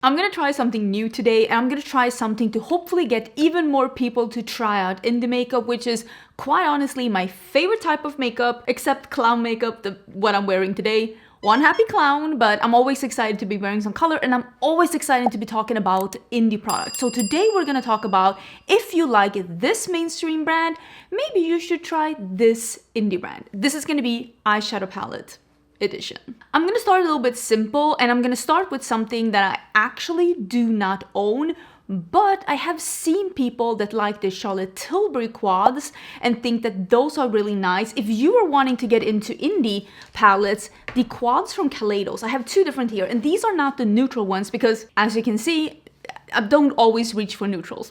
I'm gonna try something new today, and I'm gonna try something to hopefully get even more people to try out indie makeup, which is quite honestly my favorite type of makeup, except clown makeup, what I'm wearing today. One happy clown, but I'm always excited to be wearing some color, and I'm always excited to be talking about indie products. So today we're gonna talk about if you like this mainstream brand, maybe you should try this indie brand. This is gonna be eyeshadow palette edition. I'm gonna start a little bit simple, and I'm gonna start with something that I actually do not own, but I have seen people that like the Charlotte Tilbury quads and think that those are really nice. If you are wanting to get into indie palettes, the quads from Kaleidos, I have two different here, and these are not the neutral ones because, as you can see, I don't always reach for neutrals.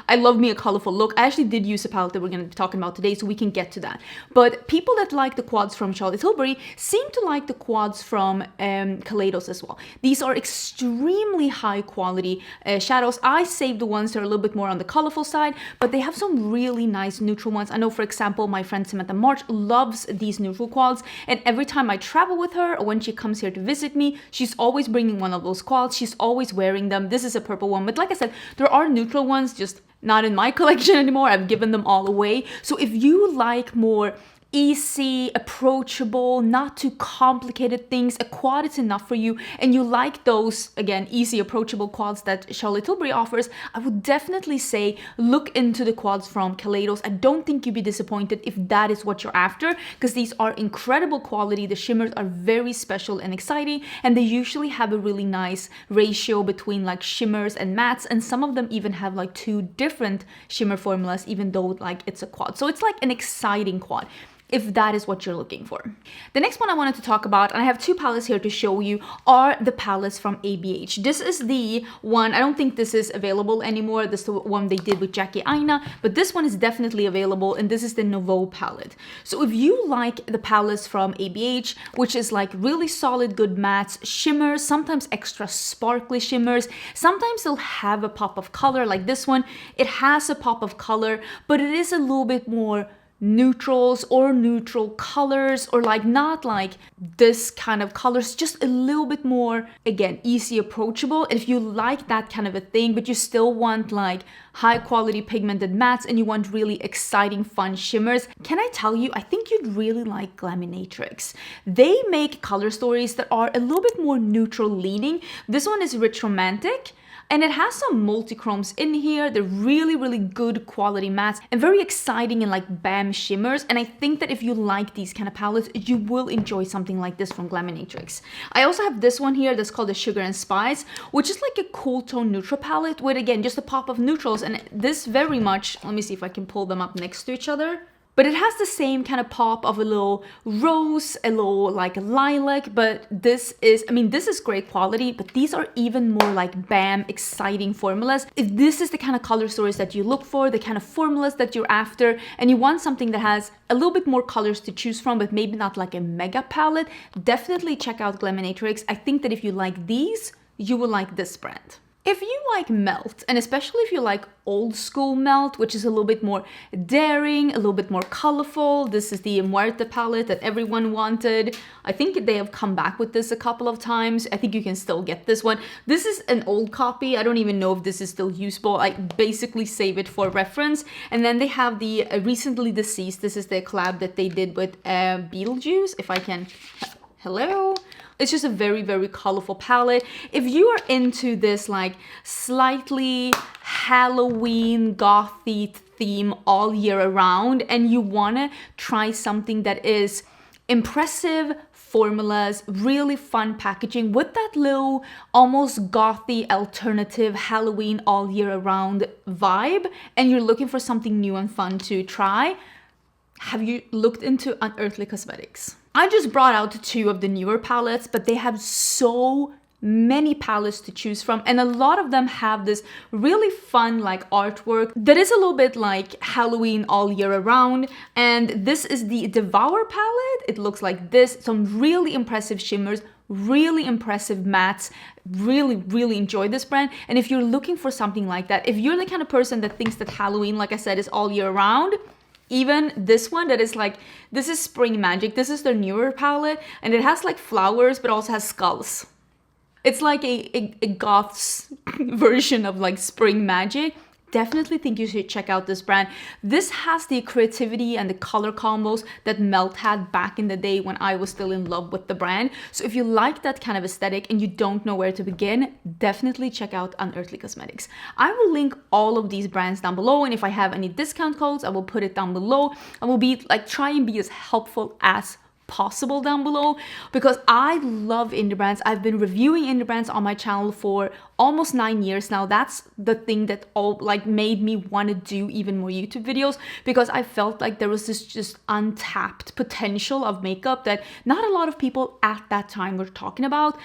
I love me a colorful look. I actually did use a palette that we're going to be talking about today, so we can get to that. But people that like the quads from Charlotte Tilbury seem to like the quads from Kaleidos as well. These are extremely high quality shadows. I saved the ones that are a little bit more on the colorful side, but they have some really nice neutral ones. I know, for example, my friend Samantha March loves these neutral quads, and every time I travel with her or when she comes here to visit me, she's always bringing one of those quads. She's always wearing them. This is a purple one. But like I said, there are neutral ones, just not in my collection anymore. I've given them all away. So if you like more easy, approachable, not too complicated things, a quad is enough for you, and you like those, again, easy, approachable quads that Charlotte Tilbury offers, I would definitely say look into the quads from Kaleidos. I don't think you'd be disappointed if that is what you're after, because these are incredible quality. The shimmers are very special and exciting, and they usually have a really nice ratio between like shimmers and mattes, and some of them even have like two different shimmer formulas, even though like it's a quad. So it's like an exciting quad, if that is what you're looking for. The next one I wanted to talk about, and I have two palettes here to show you, are the palettes from ABH. This is the one, I don't think this is available anymore. This is the one they did with Jackie Aina, but this one is definitely available, and this is the Nouveau palette. So if you like the palettes from ABH, which is like really solid, good mattes, shimmers, sometimes extra sparkly shimmers, sometimes they'll have a pop of color like this one. It has a pop of color, but it is a little bit more neutrals or neutral colors, or like not like this kind of colors, just a little bit more, again, easy, approachable. And if you like that kind of a thing, but you still want like high quality pigmented mattes and you want really exciting, fun shimmers, can I tell you, I think you'd really like Glaminatrix. They make color stories that are a little bit more neutral leaning. This one is Rich Romantic, and it has some multi-chromes in here. They're really, really good quality mattes and very exciting and like bam shimmers. And I think that if you like these kind of palettes, you will enjoy something like this from Glaminatrix. I also have this one here that's called the Sugar and Spice, which is like a cool tone neutral palette with, again, just a pop of neutrals. And this very much, let me see if I can pull them up next to each other. But it has the same kind of pop of a little rose, a little like lilac, but this is, I mean, this is great quality, but these are even more like bam, exciting formulas. If this is the kind of color stories that you look for, the kind of formulas that you're after, and you want something that has a little bit more colors to choose from, but maybe not like a mega palette, definitely check out Glaminatrix. I think that if you like these, you will like this brand. If you like Melt, and especially if you like old school Melt, which is a little bit more daring, a little bit more colorful, this is the Muerte palette that everyone wanted. I think they have come back with this a couple of times. I think you can still get this one. This is an old copy. I don't even know if this is still usable. I basically save it for reference. And then they have the recently deceased. This is the collab that they did with Beetlejuice, if I can... Hello? It's just a very, very colorful palette. If you are into this like slightly Halloween gothy theme all year around, and you want to try something that is impressive formulas, really fun packaging with that little almost gothy alternative Halloween all year around vibe, and you're looking for something new and fun to try, have you looked into Unearthly Cosmetics? I just brought out two of the newer palettes, but they have so many palettes to choose from, and a lot of them have this really fun like artwork that is a little bit like Halloween all year around. And this is the Devour palette. It looks like this. Some really impressive shimmers, really impressive mattes. Really enjoy this brand. And if you're looking for something like that, if you're the kind of person that thinks that Halloween, like I said, is all year round, even this one that is like, this is Spring Magic. This is their newer palette, and it has like flowers, but also has skulls. It's like a goth's version of like Spring Magic. Definitely think you should check out this brand. This has the creativity and the color combos that Melt had back in the day when I was still in love with the brand. So if you like that kind of aesthetic and you don't know where to begin, definitely check out Unearthly Cosmetics. I will link all of these brands down below, and if I have any discount codes, I will put it down below. I will be like try and be as helpful as possible down below, because I love indie brands. I've been reviewing indie brands on my channel for almost 9 years now. That's the thing that all like made me want to do even more YouTube videos, because I felt like there was this just untapped potential of makeup that not a lot of people at that time were talking about.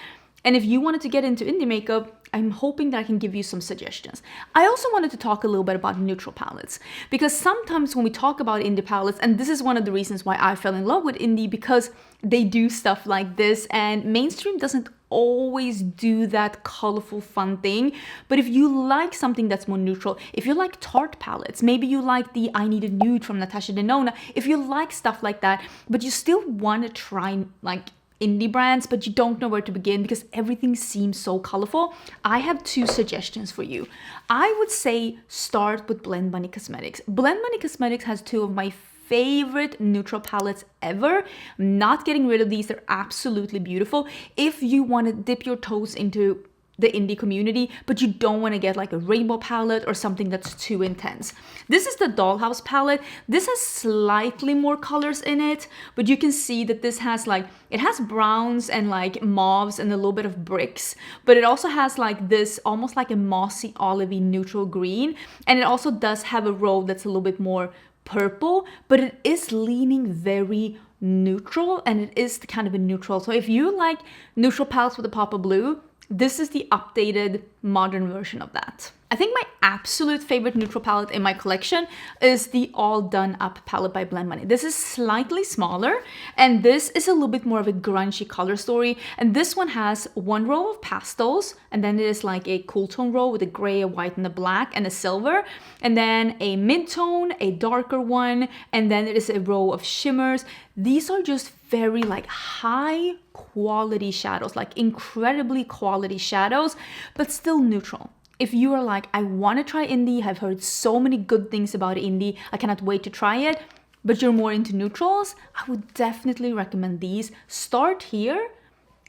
And if you wanted to get into indie makeup, I'm hoping that I can give you some suggestions. I also wanted to talk a little bit about neutral palettes, because sometimes when we talk about indie palettes, and this is one of the reasons why I fell in love with indie, because they do stuff like this, and mainstream doesn't always do that colorful fun thing. But if you like something that's more neutral, if you like Tarte palettes, maybe you like the I Need a Nude from Natasha Denona, if you like stuff like that, but you still want to try like indie brands, but you don't know where to begin because everything seems so colorful, I have 2 suggestions for you. I would say start with Blend Money Cosmetics. Blend Money Cosmetics has 2 of my favorite neutral palettes ever. I'm not getting rid of these. They're absolutely beautiful. If you want to dip your toes into the indie community, but you don't want to get like a rainbow palette or something that's too intense. This is the Dollhouse palette. This has slightly more colors in it, but you can see that this has like, it has browns and like mauves and a little bit of bricks, but it also has like this almost like a mossy olivey neutral green. And it also does have a row that's a little bit more purple, but it is leaning very neutral, and it is the kind of a neutral. So if you like neutral palettes with a pop of blue, this is the updated modern version of that. I think my absolute favorite neutral palette in my collection is the All Done Up palette by Blend Money. This is slightly smaller, and this is a little bit more of a grungy color story. And this one has 1 row of pastels, and then it is like a cool tone row with a gray, a white, and a black, and a silver, and then a mid-tone, a darker one, and then it is a row of shimmers. These are just very like high quality shadows, like incredibly quality shadows, but still neutral. If you are like, I want to try indie, I've heard so many good things about indie, I cannot wait to try it, but you're more into neutrals, I would definitely recommend these. Start here,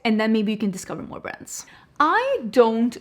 and then maybe you can discover more brands. I don't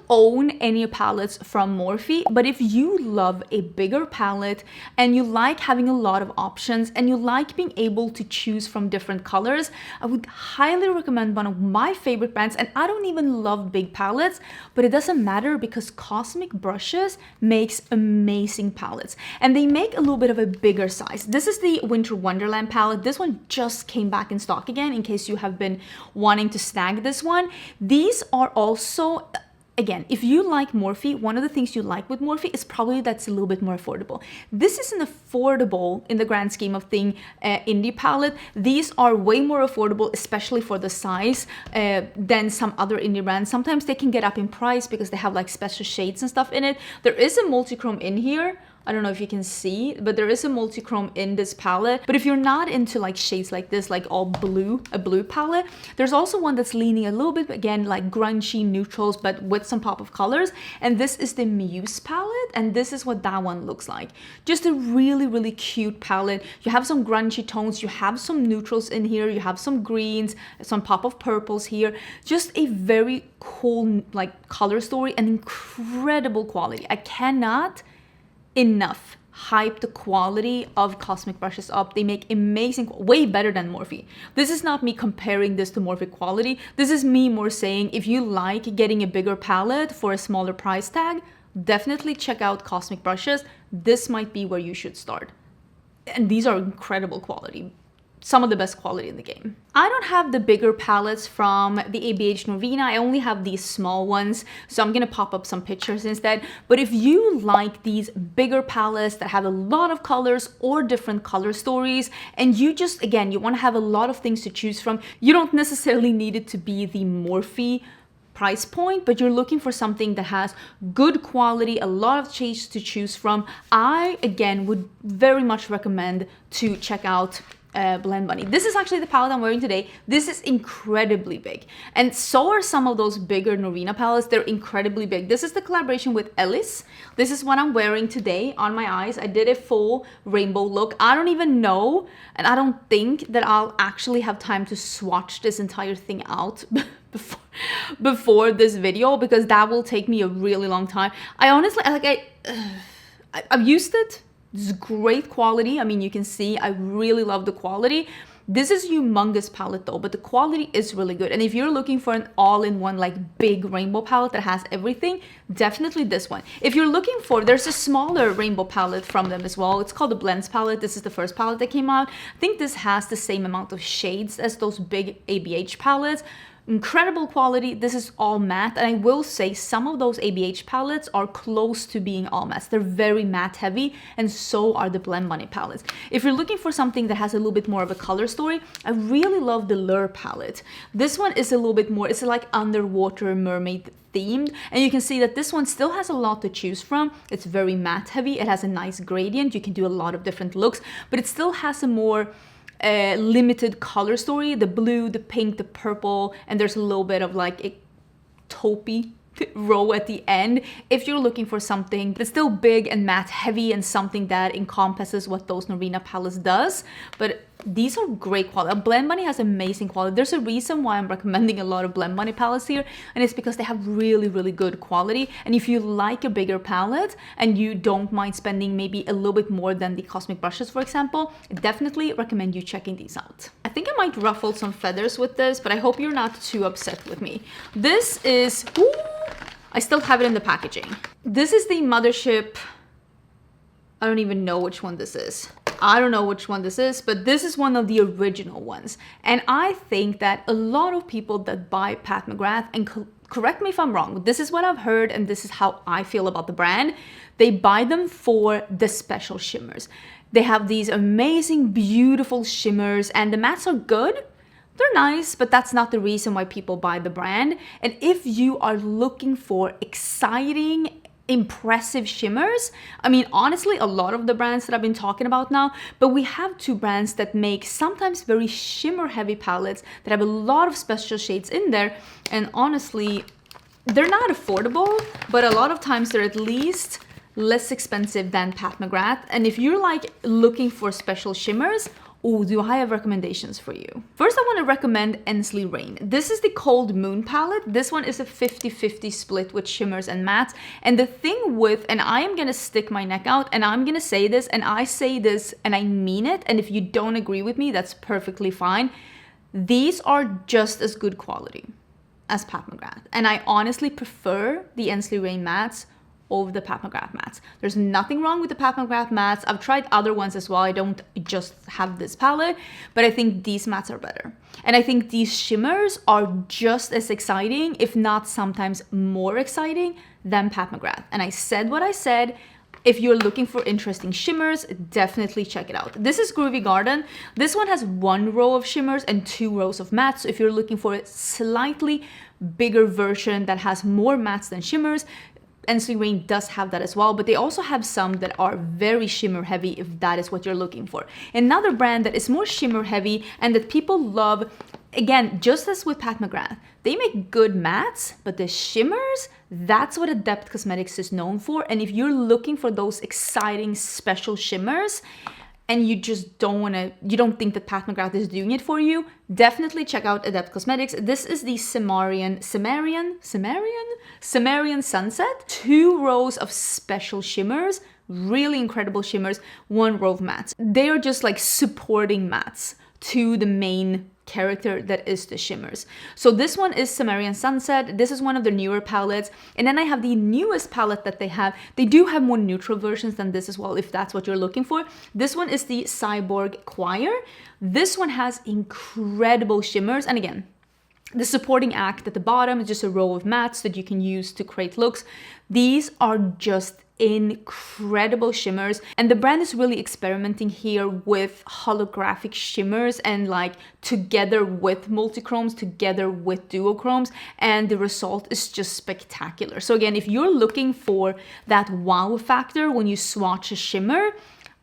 own any palettes from Morphe, but if you love a bigger palette and you like having a lot of options and you like being able to choose from different colors, I would highly recommend one of my favorite brands. And I don't even love big palettes, but it doesn't matter because Cosmic Brushes makes amazing palettes, and they make a little bit of a bigger size. This is the Winter Wonderland palette. This one just came back in stock again in case you have been wanting to snag this one. These are also, again, if you like Morphe, one of the things you like with Morphe is probably that's a little bit more affordable. This is an affordable, in the grand scheme of thing, indie palette. These are way more affordable, especially for the size, than some other indie brands. Sometimes they can get up in price because they have like special shades and stuff in it. There is a multi-chrome in here. I don't know if you can see, but there is a multi-chrome in this palette. But if you're not into like shades like this, like all blue, a blue palette, there's also one that's leaning a little bit, again, like grungy neutrals, but with some pop of colors. And this is the Muse palette, and this is what that one looks like. Just a really, really cute palette. You have some grungy tones, you have some neutrals in here, you have some greens, some pop of purples here. Just a very cool like color story and incredible quality. I cannot enough hype the quality of Cosmic Brushes up. They make amazing, way better than Morphe. This is not me comparing this to Morphe quality. This is me more saying if you like getting a bigger palette for a smaller price tag, definitely check out Cosmic Brushes. This might be where you should start. And these are incredible quality. Some of the best quality in the game. I don't have the bigger palettes from the ABH Norvina. I only have these small ones, so I'm gonna pop up some pictures instead. But if you like these bigger palettes that have a lot of colors or different color stories, and you just, again, you wanna have a lot of things to choose from, you don't necessarily need it to be the Morphe price point, but you're looking for something that has good quality, a lot of shades to choose from, I, again, would very much recommend to check out Blend Bunny. This is actually the palette I'm wearing today. This is incredibly big. And so are some of those bigger Norina palettes. They're incredibly big. This is the collaboration with Ellis. This is what I'm wearing today on my eyes. I did a full rainbow look. I don't even know, and I don't think that I'll actually have time to swatch this entire thing out before this video, because that will take me a really long time. I honestly, I've used it. This is great quality. I mean, you can see I really love the quality. This is a humongous palette though, but the quality is really good. And if you're looking for an all-in-one like big rainbow palette that has everything, definitely this one. If you're looking for, there's a smaller rainbow palette from them as well. It's called the Blends palette. This is the first palette that came out. I think this has the same amount of shades as those big ABH palettes. Incredible quality. This is all matte, and I will say some of those ABH palettes are close to being all matte. They're very matte heavy, and so are the Blend Bunny palettes. If you're looking for something that has a little bit more of a color story, I really love the Lure palette. This one is a little bit more, it's like underwater mermaid themed, and you can see that this one still has a lot to choose from. It's very matte heavy. It has a nice gradient. You can do a lot of different looks, but it still has a more limited color story, the blue, the pink, the purple, and there's a little bit of like a taupey row at the end. If you're looking for something that's still big and matte heavy and something that encompasses what those Norina palettes does, but these are great quality. Blend Bunny has amazing quality. There's a reason why I'm recommending a lot of Blend Bunny palettes here, and it's because they have really, really good quality. And if you like a bigger palette and you don't mind spending maybe a little bit more than the Cosmic brushes, for example, I definitely recommend you checking these out. I think I might ruffle some feathers with this, but I hope you're not too upset with me. This is, ooh, I still have it in the packaging. This is the Mothership. I don't even know which one this is. I don't know which one this is, but this is one of the original ones. And I think that a lot of people that buy Pat McGrath, and correct me if I'm wrong, but this is what I've heard and this is how I feel about the brand, they buy them for the special shimmers. They have these amazing, beautiful shimmers, and the mattes are good. They're nice, but that's not the reason why people buy the brand. And if you are looking for exciting, impressive shimmers, I mean, honestly, a lot of the brands that I've been talking about now, but we have two brands that make sometimes very shimmer heavy palettes that have a lot of special shades in there. And honestly, they're not affordable, but a lot of times they're at least less expensive than Pat McGrath. And if you're like looking for special shimmers, oh, do I have recommendations for you? First, I want to recommend Ensley Rain. This is the Cold Moon palette. This one is a 50-50 split with shimmers and mattes. And the thing with, and I am going to stick my neck out and I'm going to say this, and I say this and I mean it. And if you don't agree with me, that's perfectly fine. These are just as good quality as Pat McGrath. And I honestly prefer the Ensley Rain mattes over the Pat McGrath mattes. There's nothing wrong with the Pat McGrath mattes. I've tried other ones as well. I don't just have this palette, but I think these mattes are better. And I think these shimmers are just as exciting, if not sometimes more exciting than Pat McGrath. And I said what I said. If you're looking for interesting shimmers, definitely check it out. This is Groovy Garden. This one has 1 row of shimmers and 2 rows of mattes. So if you're looking for a slightly bigger version that has more mattes than shimmers, Ensley Rain does have that as well, but they also have some that are very shimmer heavy if that is what you're looking for. Another brand that is more shimmer heavy and that people love, again, just as with Pat McGrath, they make good mattes, but the shimmers, that's what Adept Cosmetics is known for. And if you're looking for those exciting special shimmers, and you just don't want to, you don't think that Pat McGrath is doing it for you, definitely check out Adept Cosmetics. This is the Samarian Sunset. 2 rows of special shimmers, really incredible shimmers, 1 row of mattes. They are just like supporting mattes to the main character that is the shimmers. So this one is Samarian Sunset. This is one of the newer palettes. And then I have the newest palette that they have. They do have more neutral versions than this as well, if that's what you're looking for. This one is the Cyborg Choir. This one has incredible shimmers. And again, the supporting act at the bottom is just a row of mattes that you can use to create looks. These are just incredible shimmers, and the brand is really experimenting here with holographic shimmers and like together with multichromes, together with duochromes, and the result is just spectacular. So again, if you're looking for that wow factor when you swatch a shimmer,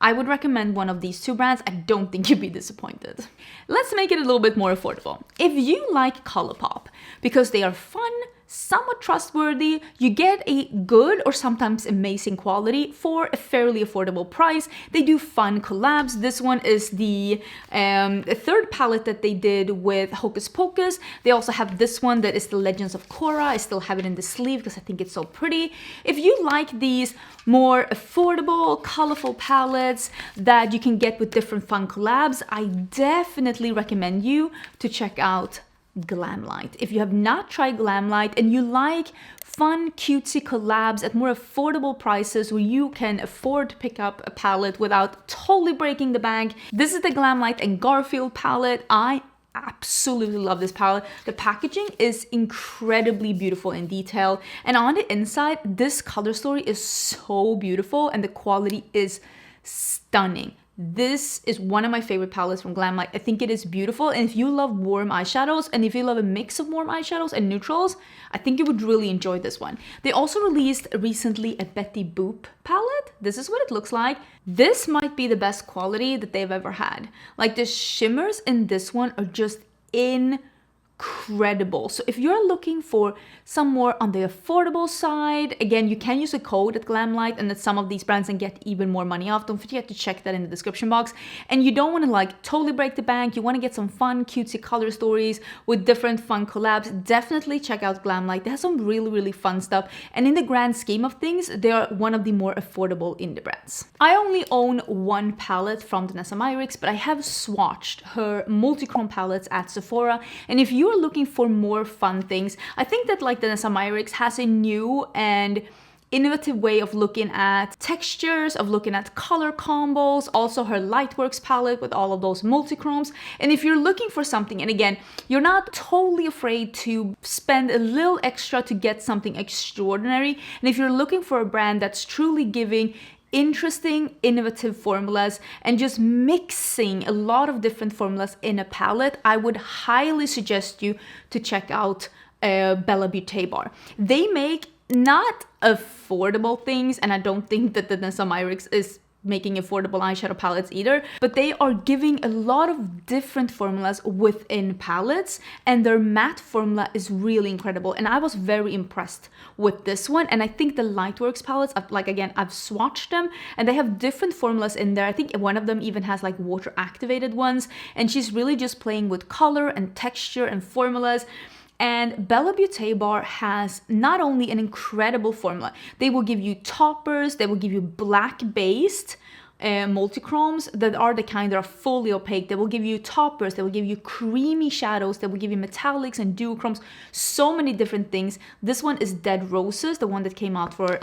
I would recommend one of these two brands. I don't think you'd be disappointed. Let's make it a little bit more affordable. If you like ColourPop because they are fun, somewhat trustworthy, you get a good or sometimes amazing quality for a fairly affordable price. They do fun collabs. This one is the third palette that they did with Hocus Pocus. They also have this one that is the Legends of Korra. I still have it in the sleeve because I think it's so pretty. If you like these more affordable, colorful palettes that you can get with different fun collabs, I definitely recommend you to check out Glamlite. If you have not tried Glamlite and you like fun, cutesy collabs at more affordable prices where you can afford to pick up a palette without totally breaking the bank, this is the Glamlite and Garfield palette. I absolutely love this palette. The packaging is incredibly beautiful in detail, and on the inside, this color story is so beautiful and the quality is stunning. This is one of my favorite palettes from Glamlite. I think it is beautiful, and if you love warm eyeshadows and if you love a mix of warm eyeshadows and neutrals, I think you would really enjoy this one. They also released recently a Betty Boop palette. This is what it looks like. This might be the best quality that they've ever had. Like, the shimmers in this one are just incredible. So if you're looking for some more on the affordable side, again, you can use a code at Glamlite and at some of these brands and get even more money off. Don't forget to check that in the description box. And you don't want to like totally break the bank. You want to get some fun, cutesy color stories with different fun collabs. Definitely check out Glamlite. They have some really fun stuff. And in the grand scheme of things, they are one of the more affordable indie brands. I only own one palette from Danessa Myricks, but I have swatched her multi-chrome palettes at Sephora. And if you're looking for more fun things, I think that like Danessa Myricks has a new and innovative way of looking at textures, of looking at color combos, also her Lightworks palette with all of those multi-chromes. And if you're looking for something, and again, you're not totally afraid to spend a little extra to get something extraordinary, and if you're looking for a brand that's truly giving interesting, innovative formulas and just mixing a lot of different formulas in a palette, I would highly suggest you to check out Bella Beauté Bar. They make not affordable things, and I don't think that the Danessa Myricks is making affordable eyeshadow palettes either, but they are giving a lot of different formulas within palettes, and their matte formula is really incredible, and I was very impressed with this one. And I think the Lightworks palettes, like again, I've swatched them and they have different formulas in there. I think one of them even has like water activated ones, and she's really just playing with color and texture and formulas. And Bella Beauté Bar has not only an incredible formula, they will give you toppers, they will give you black-based multi-chromes that are the kind that are fully opaque. They will give you toppers, they will give you creamy shadows, they will give you metallics and duochromes, so many different things. This one is Dead Roses, the one that came out for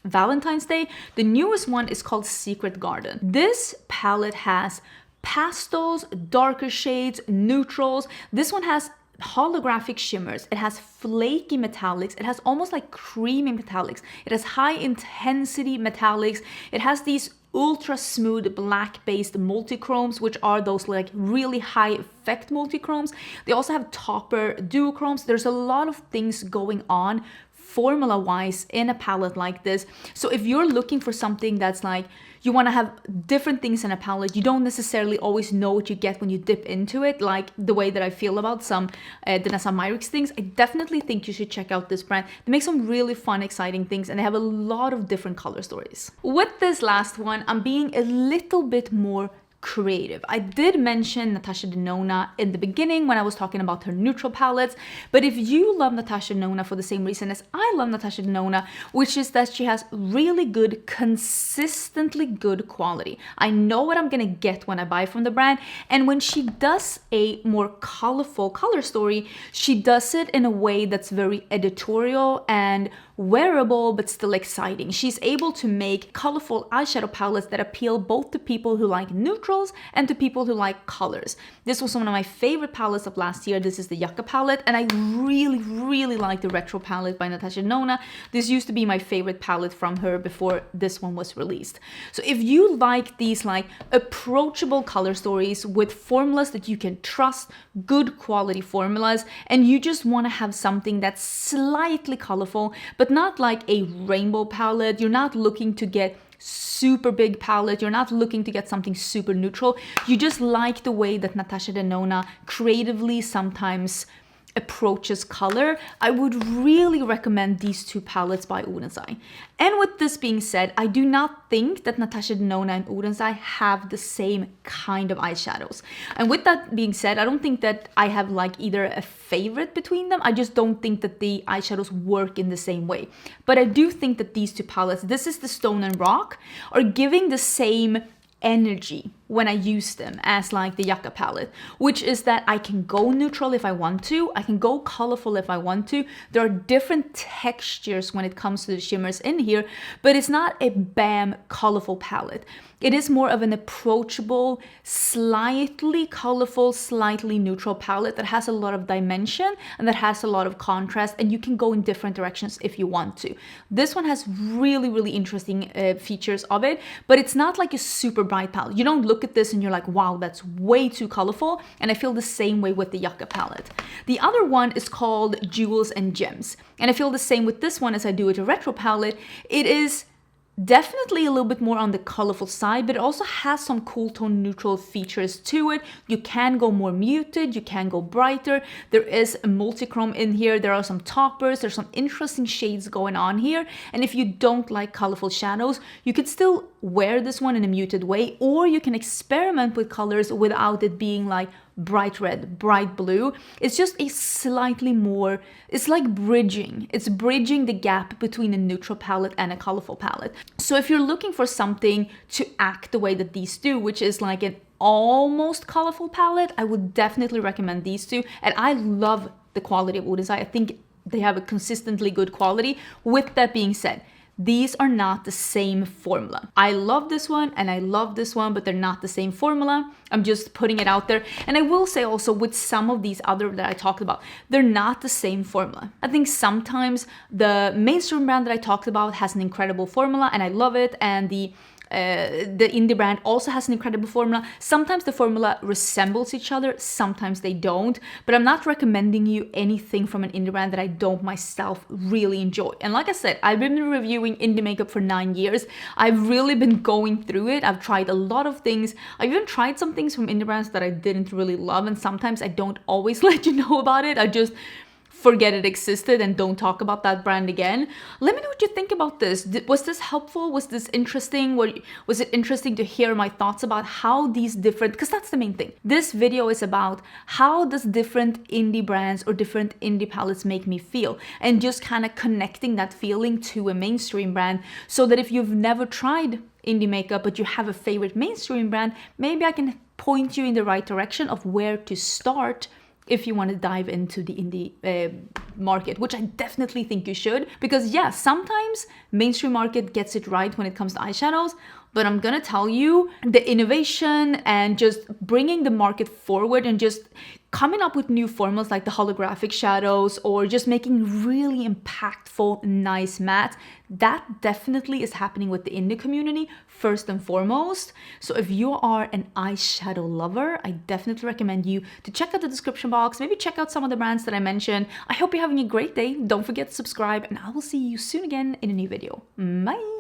Valentine's Day. The newest one is called Secret Garden. This palette has pastels, darker shades, neutrals. This one has holographic shimmers, it has flaky metallics, it has almost like creamy metallics, it has high intensity metallics, it has these ultra smooth black based multi-chromes, which are those like really high effect multi-chromes. They also have topper duochromes. There's a lot of things going on formula wise in a palette like this. So if you're looking for something that's like, you want to have different things in a palette, you don't necessarily always know what you get when you dip into it, like the way that I feel about some Danessa Myricks things, I definitely think you should check out this brand. They make some really fun, exciting things, and they have a lot of different color stories. With this last one, I'm being a little bit more creative. I did mention Natasha Denona in the beginning when I was talking about her neutral palettes, but if you love Natasha Denona for the same reason as I love Natasha Denona, which is that she has really good, consistently good quality. I know what I'm gonna get when I buy from the brand, and when she does a more colorful color story, she does it in a way that's very editorial and wearable but still exciting. She's able to make colorful eyeshadow palettes that appeal both to people who like neutrals and to people who like colors. This was one of my favorite palettes of last year. This is the Yucca palette, and I really like the retro palette by Natasha Denona. This used to be my favorite palette from her before this one was released. So if you like these like approachable color stories with formulas that you can trust, good quality formulas, and you just want to have something that's slightly colorful but not like a rainbow palette, you're not looking to get super big palette, you're not looking to get something super neutral, you just like the way that Natasha Denona creatively sometimes approaches color, I would really recommend these two palettes by Odensai. And with this being said, I do not think that Natasha Denona and Odensai have the same kind of eyeshadows. And with that being said, I don't think that I have like either a favorite between them. I just don't think that the eyeshadows work in the same way. But I do think that these two palettes, this is the Stone and Rock, are giving the same energy when I use them as like the Yucca palette, which is that I can go neutral if I want to, I can go colorful if I want to. There are different textures when it comes to the shimmers in here, but it's not a bam colorful palette. It is more of an approachable, slightly colorful, slightly neutral palette that has a lot of dimension and that has a lot of contrast, and you can go in different directions if you want to. This one has really, really interesting features of it, but it's not like a super bright palette. You don't look at this and you're like, wow, that's way too colorful. And I feel the same way with the Yucca palette. The other one is called Jewels and Gems. And I feel the same with this one as I do with a retro palette. It is definitely a little bit more on the colorful side, but it also has some cool tone neutral features to it. You can go more muted, you can go brighter. There is a multichrome in here. There are some toppers, there's some interesting shades going on here. And if you don't like colorful shadows, you could still wear this one in a muted way, or you can experiment with colors without it being like bright red, bright blue. It's just a slightly more, it's like bridging. It's bridging the gap between a neutral palette and a colorful palette. So if you're looking for something to act the way that these do, which is like an almost colorful palette, I would definitely recommend these two. And I love the quality of Odensai. I think they have a consistently good quality. With that being said, these are not the same formula. I love this one and I love this one, but they're not the same formula. I'm just putting it out there. And I will say also with some of these other that I talked about, they're not the same formula. I think sometimes the mainstream brand that I talked about has an incredible formula and I love it. And the indie brand also has an incredible formula. Sometimes the formula resembles each other, sometimes they don't, but I'm not recommending you anything from an indie brand that I don't myself really enjoy. And like I said, I've been reviewing indie makeup for 9 years. I've really been going through it. I've tried a lot of things. I've even tried some things from indie brands that I didn't really love, and sometimes I don't always let you know about it. I just forget it existed and don't talk about that brand again. Let me know what you think about this. Was this helpful? Was this interesting? Was it interesting to hear my thoughts about how these different, because that's the main thing. This video is about how does different indie brands or different indie palettes make me feel, and just kind of connecting that feeling to a mainstream brand, so that if you've never tried indie makeup but you have a favorite mainstream brand, maybe I can point you in the right direction of where to start if you want to dive into the indie market, which I definitely think you should. Because yeah, sometimes mainstream market gets it right when it comes to eyeshadows, but I'm gonna tell you, the innovation and just bringing the market forward and just coming up with new formulas like the holographic shadows or just making really impactful, nice mattes, that definitely is happening with the indie community first and foremost. So if you are an eyeshadow lover, I definitely recommend you to check out the description box, maybe check out some of the brands that I mentioned. I hope you're having a great day. Don't forget to subscribe, and I will see you soon again in a new video. Bye!